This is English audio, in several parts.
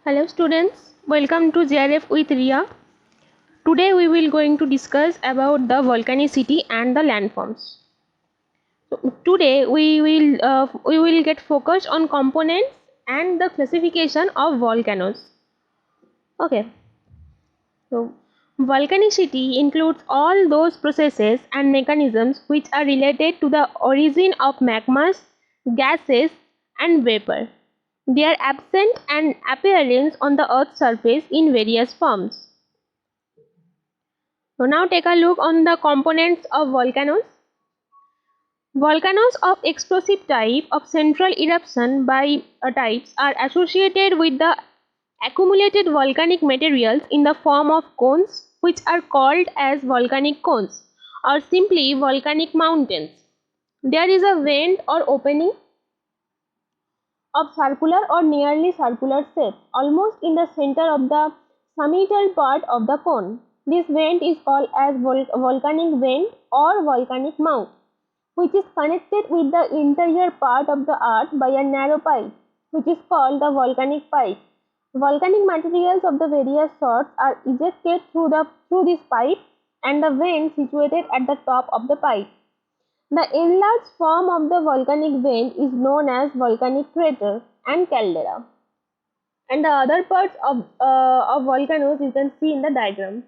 Hello students, welcome to JRF with Ria. Today we will going to discuss about the volcanicity and the landforms. Today we will get focused on components and the classification of volcanoes. Okay. So volcanicity includes all those processes and mechanisms which are related to the origin of magmas, gases and vapor. Their absence and appearance on the earth's surface in various forms. So now take a look on the components of volcanoes. Volcanoes of explosive type of central eruption by types are associated with the accumulated volcanic materials in the form of cones, which are called as volcanic cones or simply volcanic mountains. There is a vent or opening of circular or nearly circular shape almost in the center of the summital part of the cone. This vent is called as volcanic vent or volcanic mouth, which is connected with the interior part of the earth by a narrow pipe, which is called the volcanic pipe. Volcanic materials of the various sorts are ejected through this pipe and the vent situated at the top of the pipe. The enlarged form of the volcanic vent is known as volcanic crater and caldera. And the other parts of volcanoes you can see in the diagram.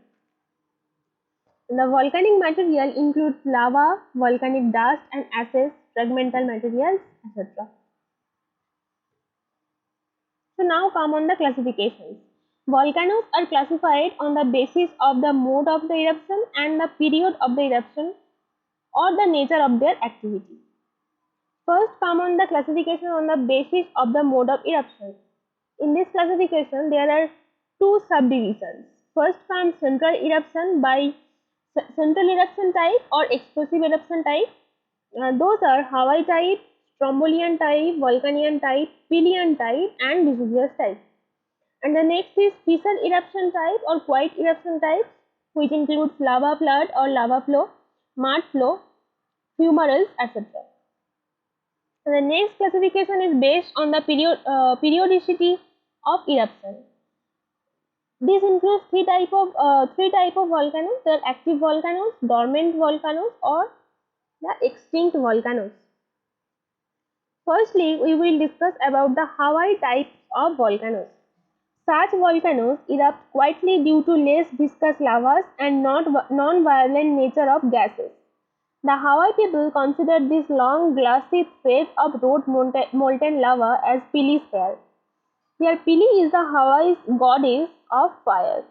The volcanic material includes lava, volcanic dust and ashes, fragmental materials, etc. So now come on the classifications. Volcanoes are classified on the basis of the mode of the eruption and the period of the eruption or the nature of their activity. First come on the classification on the basis of the mode of eruption. In this classification there are two subdivisions. First comes central eruption by central eruption type or explosive eruption type. Those are Hawaii type, Strombolian type, Vulcanian type, Pelian type and Vesuvius type. And the next is fissure eruption type or quiet eruption type, which includes lava flood or lava flow, mud flow, fumaroles, etc. The next classification is based on the periodicity of eruption. This includes three type of volcanoes. They are active volcanoes, dormant volcanoes, or the extinct volcanoes. Firstly, we will discuss about the Hawaii types of volcanoes. Such volcanoes erupt quietly due to less viscous lavas and non-violent nature of gases. The Hawaii people consider this long glassy thread of road molten lava as Pele's hair. Here Pele is the Hawaii's goddess of fire.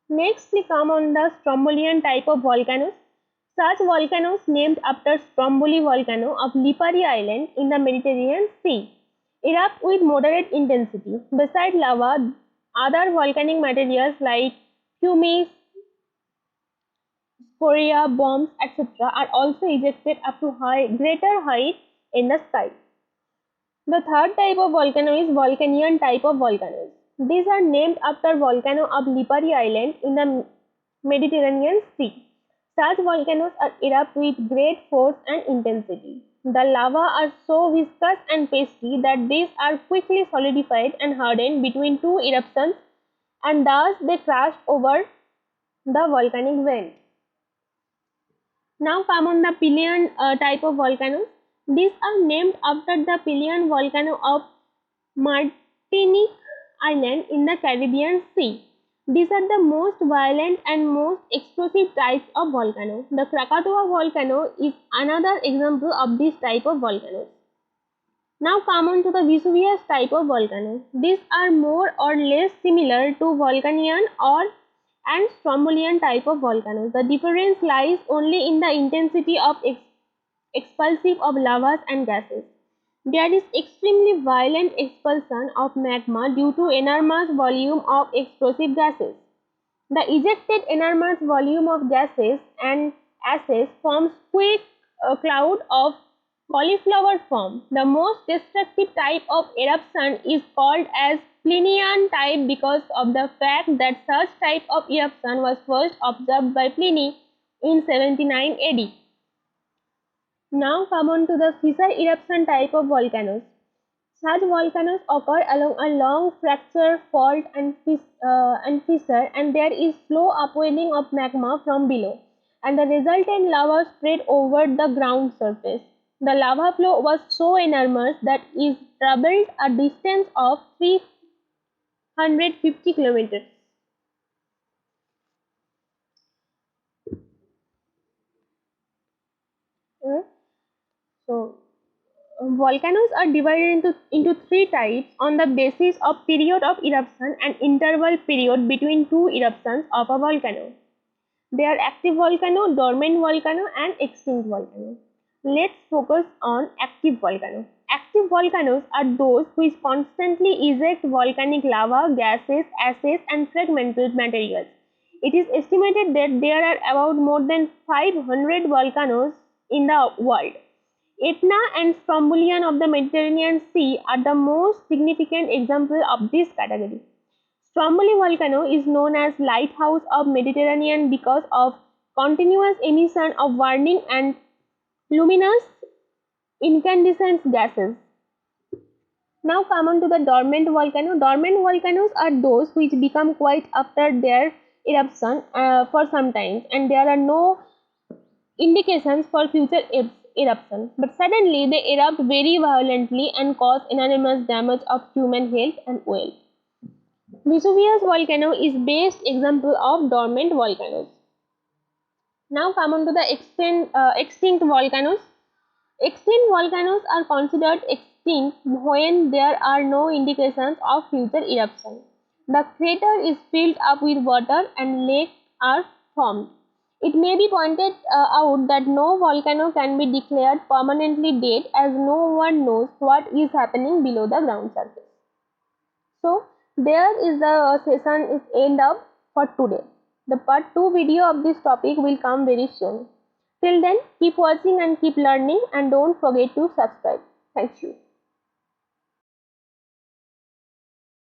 Next we come on the Strombolian type of volcanoes. Such volcanoes named after Stromboli volcano of Lipari Island in the Mediterranean Sea erupt with moderate intensity. Beside lava, other volcanic materials like pumice, scoria, bombs, etc. are also ejected up to greater height in the sky. The third type of volcano is Vulcanian type of volcanoes. These are named after volcano of Lipari Island in the Mediterranean Sea. Such volcanoes are erupt with great force and intensity. The lava are so viscous and pasty that these are quickly solidified and hardened between two eruptions and thus they crash over the volcanic vent. Now come on the Pelian type of volcanoes. These are named after the Pelian volcano of Martinique Island in the Caribbean Sea. These are the most violent and most explosive types of volcano. The Krakatoa volcano is another example of this type of volcanoes. Now come on to the Vesuvius type of volcano. These are more or less similar to Vulcanian and Strombolian type of volcanoes. The difference lies only in the intensity of expulsive of lavas and gases. There is extremely violent expulsion of magma due to enormous volume of explosive gases. The ejected enormous volume of gases and ashes forms quick cloud of cauliflower form. The most destructive type of eruption is called as Plinian type because of the fact that such type of eruption was first observed by Pliny in 79 AD. Now come on to the fissure eruption type of volcanoes. Such volcanoes occur along a long fracture fault and fissure, and there is slow upwelling of magma from below, and the resultant lava spread over the ground surface. The lava flow was so enormous that it traveled a distance of 350 kilometers. Uh, So, volcanoes are divided into three types on the basis of period of eruption and interval period between two eruptions of a volcano. They are active volcano, dormant volcano, and extinct volcano. Let's focus on active volcano. Active volcanoes are those which constantly eject volcanic lava, gases, ashes, and fragmental materials. It is estimated that there are about more than 500 volcanoes in the world. Etna and Strombolian of the Mediterranean Sea are the most significant example of this category. Stromboli volcano is known as lighthouse of Mediterranean because of continuous emission of burning and luminous incandescent gases. Now come on to the dormant volcano. Dormant volcanoes are those which become quiet after their eruption for some time, and there are no indications for future eruption. But suddenly they erupt very violently and cause enormous damage of human health and wealth. Vesuvius volcano is best example of dormant volcanoes. Now come on to the extinct volcanoes. Extinct volcanoes are considered extinct when there are no indications of future eruption. The crater is filled up with water and lakes are formed. It may be pointed out that no volcano can be declared permanently dead as no one knows what is happening below the ground surface. So there is the session is end up for today. The part 2 video of this topic will come very soon. Till then, keep watching and keep learning, and don't forget to subscribe. Thank you.